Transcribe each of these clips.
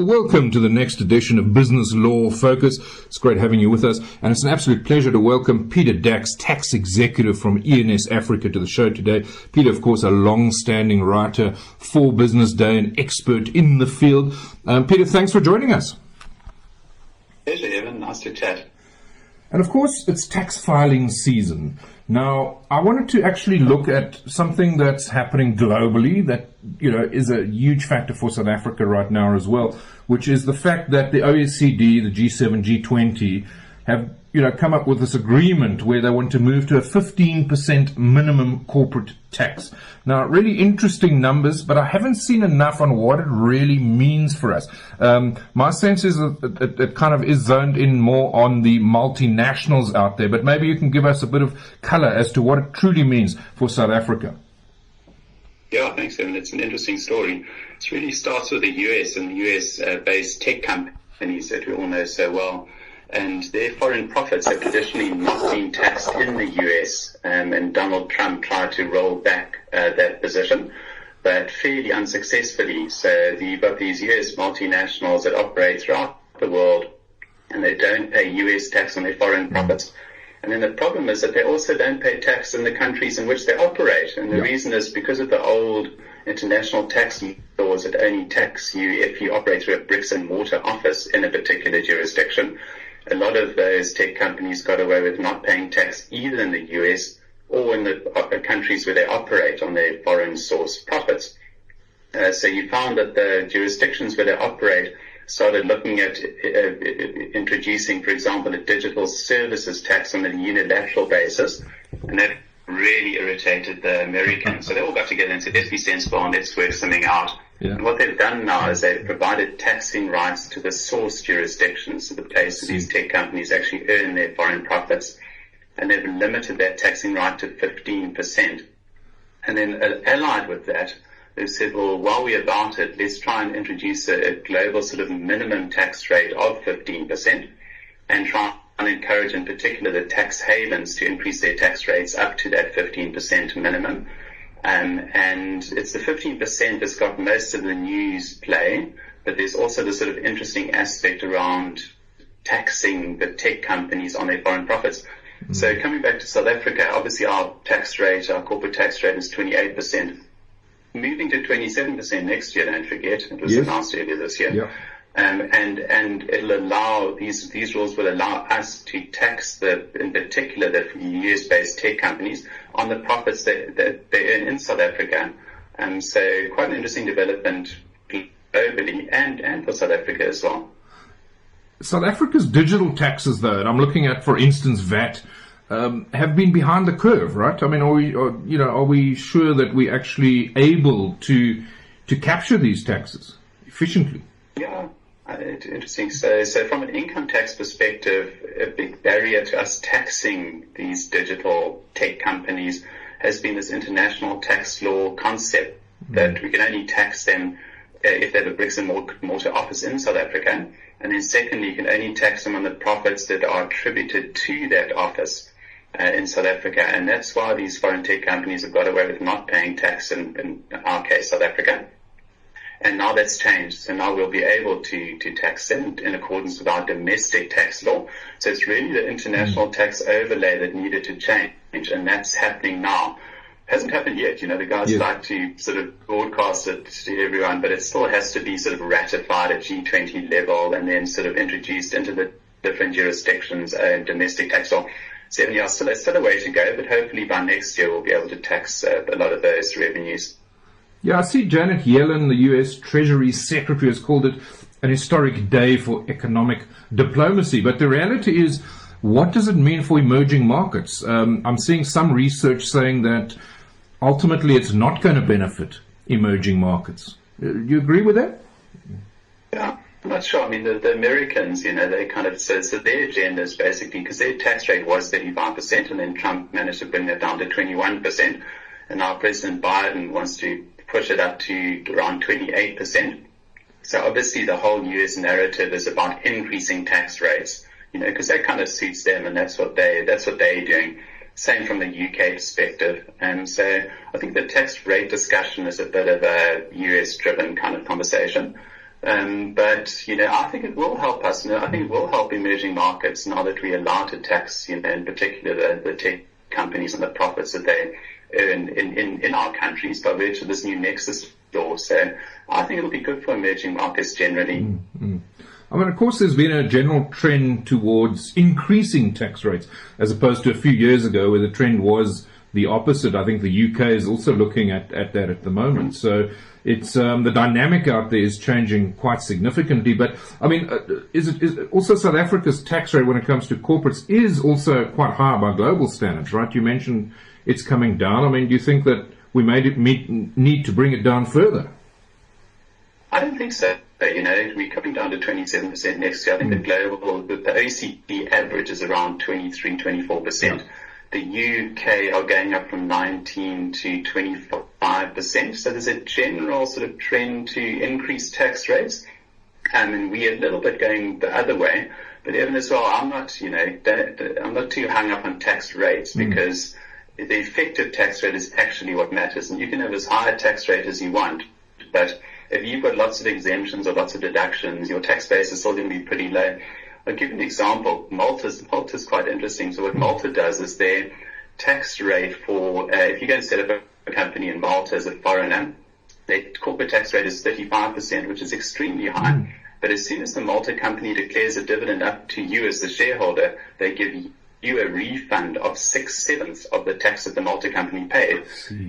Welcome to the next edition of Business Law Focus. It's great having you with us, and it's an absolute pleasure to welcome Peter DACHS, tax executive from ENS Africa, to the show today. Peter, of course, a long-standing writer for Business Day, an expert in the field. Peter, thanks for joining us. Pleasure, Evan. Nice to chat. And of course, it's tax filing season. Now, I wanted to actually look at something that's happening globally that, is a huge factor for South Africa right now as well, which is the fact that the OECD, the G7, G20 have, come up with this agreement where they want to move to a 15% minimum corporate tax. Now, really interesting numbers, but I haven't seen enough on what it really means for us. My sense is that it kind of is zoned in more on the multinationals out there, but maybe you can give us a bit of color as to what it truly means for South Africa. Yeah, thanks, Evan. It's an interesting story. It really starts with the US and the US-based tech companies that we all know so well. And their foreign profits have traditionally not been taxed in the US, and Donald Trump tried to roll back that position, but fairly unsuccessfully. So you've got these US multinationals that operate throughout the world, and they don't pay US tax on their foreign profits. And then the problem is that they also don't pay tax in the countries in which they operate. And the reason is because of the old international tax laws that only tax you if you operate through a bricks and mortar office in a particular jurisdiction. A lot of those tech companies got away with not paying tax either in the US or in the countries where they operate on their foreign source profits. So you found that the jurisdictions where they operate started looking at introducing, for example, a digital services tax on a unilateral basis, and that really irritated the Americans. So they all got together and said, let's be sensible and let's work something out. Yeah. And what they've done now is they've provided taxing rights to the source jurisdictions, so the place where these tech companies actually earn their foreign profits, and they've limited that taxing right to 15%. And then allied with that, they've said, well, while we're about it, let's try and introduce a global sort of minimum tax rate of 15% and try and encourage in particular the tax havens to increase their tax rates up to that 15% minimum. And it's the 15% that's got most of the news play, but there's also the sort of interesting aspect around taxing the tech companies on their foreign profits. Mm-hmm. So coming back to South Africa, obviously our tax rate, our corporate tax rate is 28%. Moving to 27% next year, don't forget. It was announced earlier this year. Yeah. And it'll allow, these rules will allow us to tax in particular the US-based tech companies on the profits that they earn in South Africa. So quite an interesting development globally and for South Africa as well. South Africa's digital taxes, though, and I'm looking at, for instance, VAT, have been behind the curve, right? I mean, are we sure that we're actually able to capture these taxes efficiently? Yeah. Interesting. So from an income tax perspective, a big barrier to us taxing these digital tech companies has been this international tax law concept that we can only tax them if they have a bricks and mortar office in South Africa. And then secondly, you can only tax them on the profits that are attributed to that office in South Africa. And that's why these foreign tech companies have got away with not paying tax in our case, South Africa. And now that's changed. So now we'll be able to tax them in accordance with our domestic tax law. So it's really the international tax overlay that needed to change. And that's happening now. Hasn't happened yet. The guys like to sort of broadcast it to everyone, but it still has to be sort of ratified at G20 level and then sort of introduced into the different jurisdictions and domestic tax law. So it's still a way to go, but hopefully by next year we'll be able to tax a lot of those revenues. Yeah, I see Janet Yellen, the U.S. Treasury Secretary, has called it an historic day for economic diplomacy. But the reality is, what does it mean for emerging markets? I'm seeing some research saying that ultimately it's not going to benefit emerging markets. Do you agree with that? Yeah, I'm not sure. I mean, the Americans, they kind of, so their agenda is basically, because their tax rate was 35%, and then Trump managed to bring that down to 21%. And now President Biden wants to push it up to around 28%. So obviously the whole US narrative is about increasing tax rates, because that kind of suits them, and that's what they're doing. Same from the UK perspective. And so I think the tax rate discussion is a bit of a US driven kind of conversation. But, I think it will help us. I think it will help emerging markets now that we allow to tax, in particular the tech companies and the profits that they earn in our countries by virtue of this new Nexus law. So I think it'll be good for emerging markets generally. Mm-hmm. I mean, of course, there's been a general trend towards increasing tax rates as opposed to a few years ago where the trend was the opposite. I think the UK is also looking at that at the moment. So it's the dynamic out there is changing quite significantly. But I mean, is also South Africa's tax rate when it comes to corporates is also quite high by global standards, right? You mentioned it's coming down. I mean, do you think that we need to bring it down further? I don't think so. We're coming down to 27% next year. I think the OECD average is around 23-24%. Yeah. The UK are going up from 19 to 25%. So there's a general sort of trend to increase tax rates. And we're a little bit going the other way. But even as well, I'm not too hung up on tax rates because the effective tax rate is actually what matters. And you can have as high a tax rate as you want, but if you've got lots of exemptions or lots of deductions, your tax base is still going to be pretty low. I'll give you an example. Malta's quite interesting. So what Malta does is their tax rate for, if you're going to set up a company in Malta as a foreigner, their corporate tax rate is 35%, which is extremely high. But as soon as the Malta company declares a dividend up to you as the shareholder, they give you a refund of 6/7 of the tax that the Malta company paid.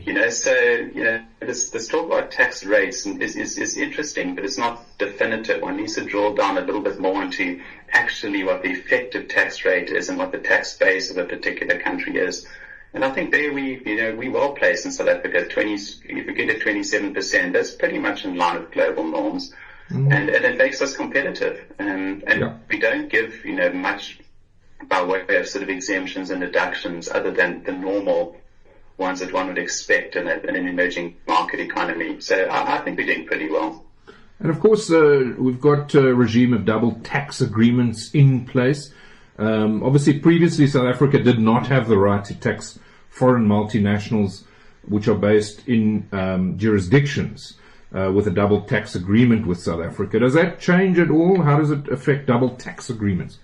This talk about tax rates is interesting, but it's not definitive. One needs to drill down a little bit more into actually what the effective tax rate is and what the tax base of a particular country is. And I think there we well placed in South Africa. If we get at 27%, that's pretty much in line with global norms, and it makes us competitive. And we don't give much by way of sort of exemptions and deductions other than the normal ones that one would expect in an emerging market economy. So I think we're doing pretty well. And of course, we've got a regime of double tax agreements in place. Obviously, previously, South Africa did not have the right to tax foreign multinationals which are based in jurisdictions with a double tax agreement with South Africa. Does that change at all? How does it affect double tax agreements?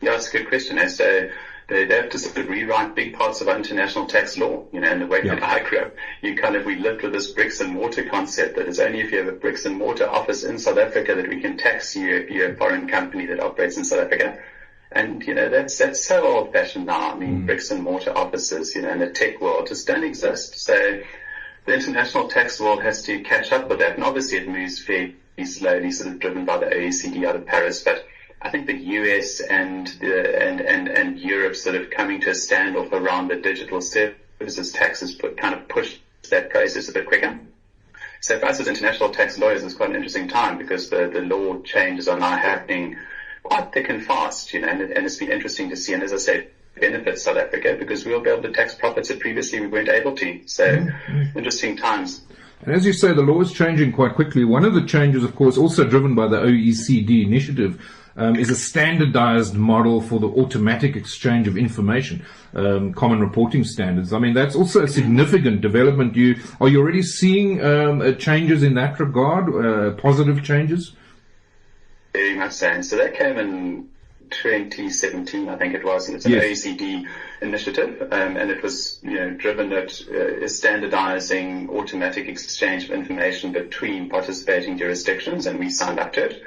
Yeah, that's a good question. So they have to sort of rewrite big parts of our international tax law, and the way that I grew up, we lived with this bricks and mortar concept that it's only if you have a bricks and mortar office in South Africa that we can tax you if you're a foreign company that operates in South Africa. And, that's so old fashioned now. I mean, bricks and mortar offices, in the tech world just don't exist. So the international tax world has to catch up with that. And obviously it moves fairly slowly, sort of driven by the OECD out of Paris, but I think the US and Europe sort of coming to a standoff around the digital services taxes kind of pushed that process a bit quicker. So for us as international tax lawyers, it's quite an interesting time because the law changes are now happening quite thick and fast, and it's been interesting to see. And as I said, benefits South Africa because we'll be able to tax profits that previously we weren't able to. So interesting times. And as you say, the law is changing quite quickly. One of the changes, of course, also driven by the OECD initiative, is a standardized model for the automatic exchange of information, common reporting standards. I mean, that's also a significant development. Are you already seeing changes in that regard, positive changes? Very much so. And so that came in 2017, I think it was, and it's an OECD initiative, and it was driven at standardizing automatic exchange of information between participating jurisdictions, and we signed up to it.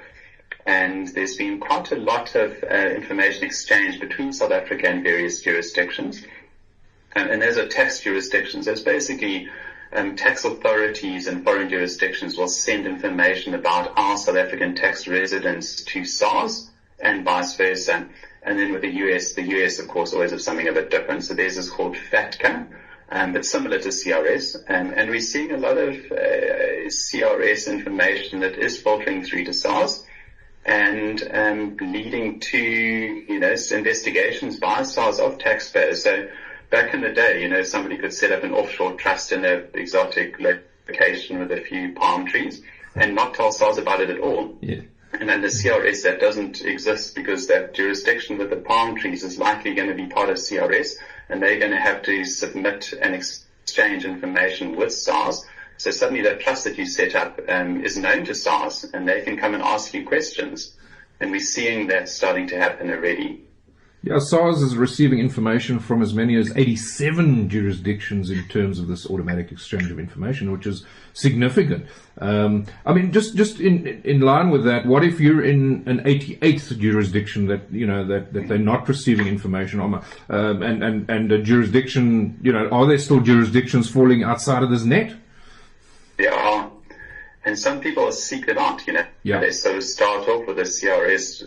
And there's been quite a lot of information exchange between South Africa and various jurisdictions. And those are tax jurisdictions. There's basically tax authorities in foreign jurisdictions will send information about our South African tax residents to SARS and vice versa. And then with the US, of course, always have something a bit different. So theirs is called FATCA, but similar to CRS. And we're seeing a lot of CRS information that is filtering through to SARS and leading to, investigations by SARS of taxpayers. So back in the day, somebody could set up an offshore trust in an exotic location with a few palm trees and not tell SARS about it at all. Yeah. And then the CRS, that doesn't exist because that jurisdiction with the palm trees is likely going to be part of CRS, and they're going to have to submit and exchange information with SARS So suddenly that trust that you set up is known to SARS, and they can come and ask you questions. And we're seeing that starting to happen already. Yeah, SARS is receiving information from as many as 87 jurisdictions in terms of this automatic exchange of information, which is significant. I mean, just in line with that, what if you're in an 88th jurisdiction that they're not receiving information on, and a jurisdiction, are there still jurisdictions falling outside of this net? There are. And some people seek it out, Yeah. They sort of start off with a CRS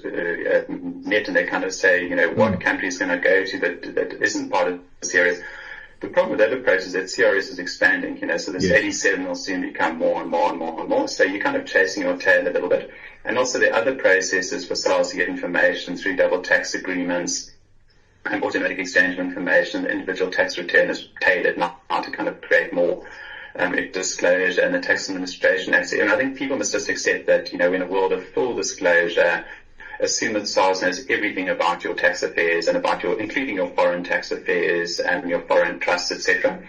net, and they kind of say, what country is going to go to that isn't part of the CRS. The problem with that approach is that CRS is expanding, so this 87 will soon become more and more and more and more. So you're kind of chasing your tail a little bit. And also the other processes for SARS to get information through double tax agreements and automatic exchange of information. The individual tax return is tailored now to kind of create more disclosure, and the Tax Administration Act. And I think people must just accept that, in a world of full disclosure, assume that SARS knows everything about your tax affairs and including your foreign tax affairs and your foreign trusts, etc.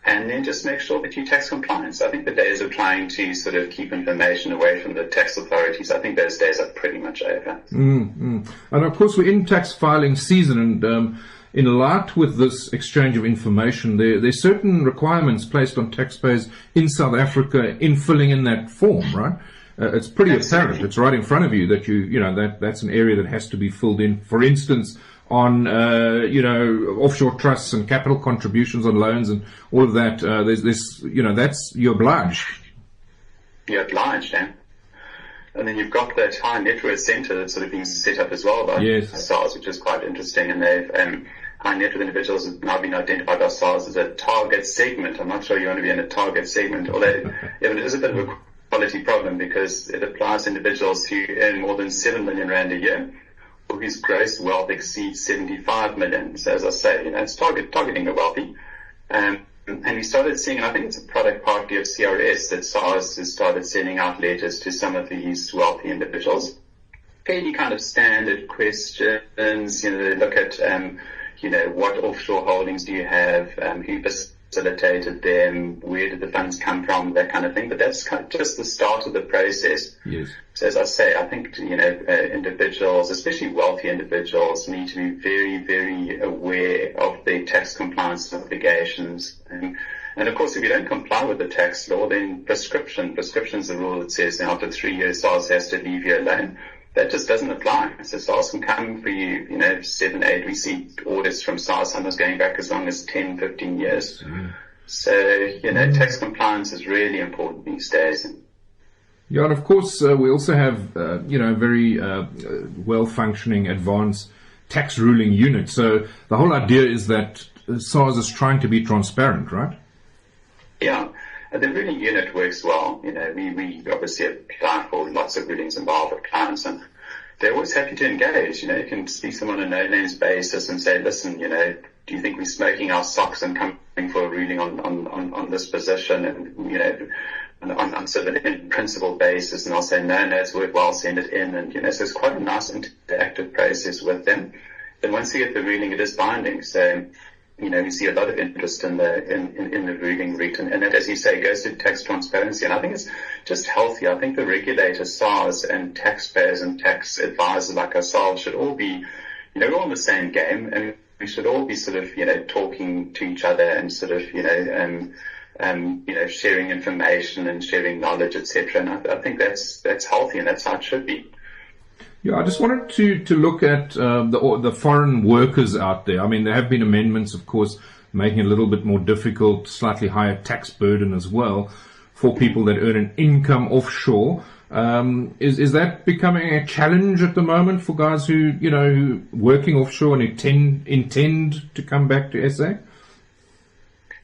And then just make sure that you tax compliant. So I think the days of trying to sort of keep information away from the tax authorities, I think those days are pretty much over. And of course, we're in tax filing season, and in light with this exchange of information, there's certain requirements placed on taxpayers in South Africa in filling in that form, right? It's pretty apparent. It's right in front of you that that's an area that has to be filled in. For instance, on offshore trusts and capital contributions on loans and all of that. There's that's you're obliged. You're obliged, eh? And then you've got that high net worth centre that's sort of being set up as well by SARS, which is quite interesting. And they've high net worth individuals have now been identified by SARS as a target segment. I'm not sure you want to be in a target segment, although it is a bit of a quality problem because it applies to individuals who earn more than 7 million rand a year or whose gross wealth exceeds 75 million. So as I say, it's targeting the wealthy. And we started seeing, and I think it's a product partly of CRS, that SARS has started sending out letters to some of these wealthy individuals. Fairly kind of standard questions, they look at, what offshore holdings do you have, who facilitated them, where did the funds come from, that kind of thing. But that's kind of just the start of the process. Yes. So as I say, I think, individuals, especially wealthy individuals, need to be very, very aware of their tax compliance obligations. And of course, if you don't comply with the tax law, then prescription's the rule that says that after 3 years, SARS has to leave you alone. That just doesn't apply. So SARS can come for you, 7, 8. We see audits from SARS, sometimes going back as long as 10, 15 years. Mm. So, tax compliance is really important these days. Yeah, and of course, we also have, very well-functioning advanced tax ruling unit. So the whole idea is that SARS is trying to be transparent, right? Yeah, the ruling unit works well. We obviously apply for lots of rulings involved with clients, and they're always happy to engage. You can speak to them on a no-names basis and say, listen, do you think we're smoking our socks and coming for a ruling on this position? And, on sort of an in-principle basis, and I'll say, no, it's worthwhile, send it in. And, so it's quite a nice interactive process with them. Then once you get the ruling, it is binding. So, we see a lot of interest in the ruling route. And that, as you say, goes to tax transparency. And I think it's just healthy. I think the regulator, SARS, and taxpayers and tax advisors like ourselves should all be, we're all in the same game. And we should all be sort of, talking to each other and sort of, sharing information and sharing knowledge, etc. And I think that's healthy, and that's how it should be. Yeah, I just wanted to look at the foreign workers out there. I mean, there have been amendments, of course, making it a little bit more difficult, slightly higher tax burden as well for people that earn an income offshore. Is that becoming a challenge at the moment for guys who working offshore and intend to come back to SA?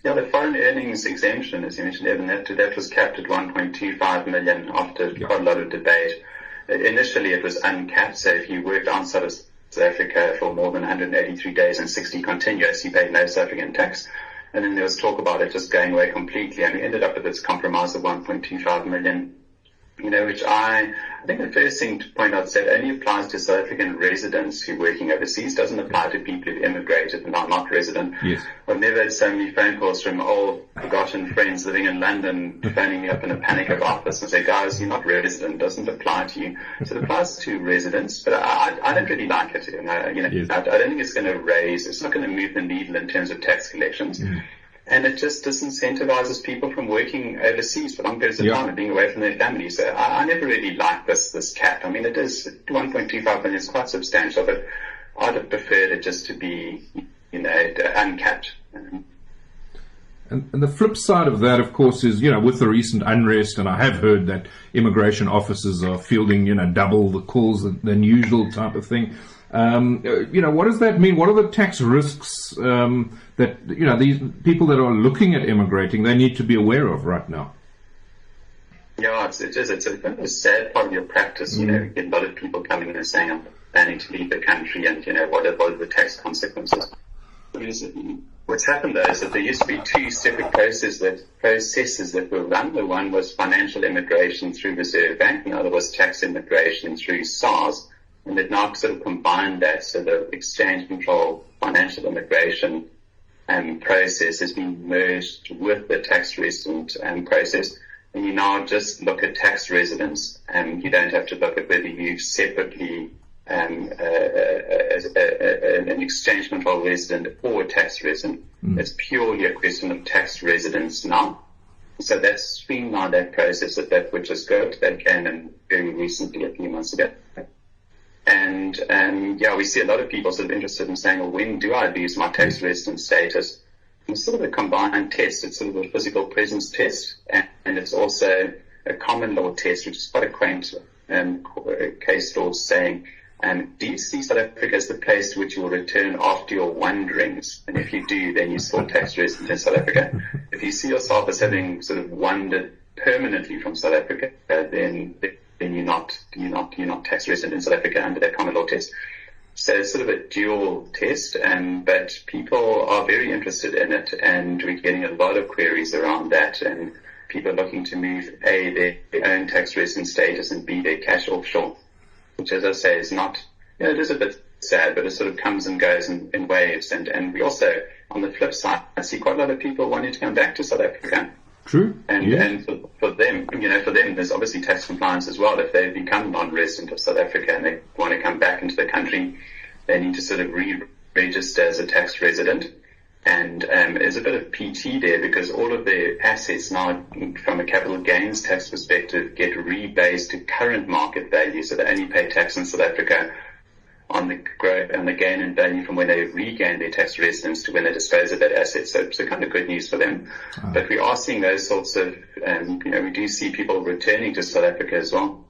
Yeah, the foreign earnings exemption, as you mentioned, Evan, that was capped at 1.25 million after quite a lot of debate. Initially, it was uncapped, so if you worked outside of South Africa for more than 183 days and 60 continuous, you paid no South African tax. And then there was talk about it just going away completely, and we ended up with this compromise of 1.25 million, which I think the first thing to point out is that only applies to South African residents who are working overseas, doesn't apply to people who've immigrated and are not resident. Yes. I've never had so many phone calls from old gotten friends living in London phoning me up in a panic about this and say, guys, you're not resident, doesn't apply to you. So it applies to residents, but I don't really like it. Yes. I don't think it's going to it's not going to move the needle in terms of tax collections. And it just disincentivizes people from working overseas for long periods of time and being away from their families. So I never really liked this cap. I mean, it is 1.25 million is quite substantial, but I'd have preferred it just to be, uncapped. And the flip side of that, of course, is, with the recent unrest, and I have heard that immigration officers are fielding, double the calls than usual type of thing. What does that mean? What are the tax risks that, these people that are looking at immigrating, they need to be aware of right now? Yeah, it's a kind of sad part of your practice. You get a lot of people coming in and saying, I'm planning to leave the country, and, what are the tax consequences? What's happened though is that there used to be two separate processes that were run. The one was financial immigration through Reserve Bank, and the other was tax immigration through SARS. And they've now sort of combined that, so the exchange control financial immigration process has been merged with the tax resident process. And you now just look at tax residents, and you don't have to look at whether you've separately an exchange control resident or a tax resident. It's purely a question of tax residents now. So that's streamlined that process which is good. That came in very recently, a few months ago. And we see a lot of people sort of interested in saying, well, when do I lose my tax resident status? And it's sort of a combined test. It's sort of a physical presence test, and it's also a common law test, which is quite a quaint case law saying, do you see South Africa as the place to which you will return after your wanderings? And if you do, then you're still tax resident in South Africa. If you see yourself as having sort of wandered permanently from South Africa, then you're not tax resident in South Africa under that common law test. So it's sort of a dual test, but people are very interested in it, and we're getting a lot of queries around that, and people are looking to move A, their own tax resident status, and B, their cash offshore, which, as I say, is not, it is a bit sad, but it sort of comes and goes in waves. And we also, on the flip side, I see quite a lot of people wanting to come back to South Africa. True. And for them, there's obviously tax compliance as well. If they become non-resident of South Africa and they want to come back into the country, they need to sort of re-register as a tax resident. And there's a bit of PT there, because all of their assets now, from a capital gains tax perspective, get rebased to current market value. So they only pay tax in South Africa on the growth and the gain in value from when they regain their tax residence to when they dispose of that asset. So kind of good news for them. But we are seeing those sorts of, we do see people returning to South Africa as well.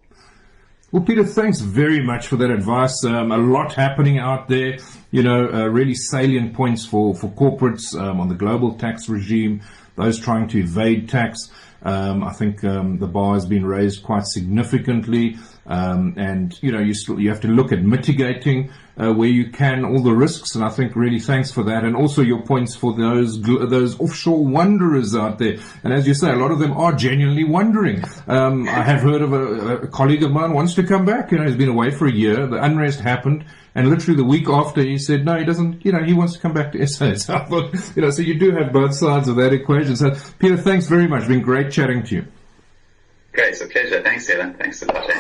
Well, Peter, thanks very much for that advice. A lot happening out there, really salient points for corporates on the global tax regime, those trying to evade tax. I think the bar has been raised quite significantly, and you have to look at mitigating where you can all the risks. And I think really thanks for that, and also your points for those offshore wanderers out there. And as you say, a lot of them are genuinely wondering. I have heard of a colleague of mine wants to come back. He's been away for a year. The unrest happened. And literally the week after, he said, no, he doesn't, he wants to come back to SA. So I thought, so you do have both sides of that equation. So, Peter, thanks very much. It's been great chatting to you. Great. It's a pleasure. Thanks, Evan. Thanks a lot.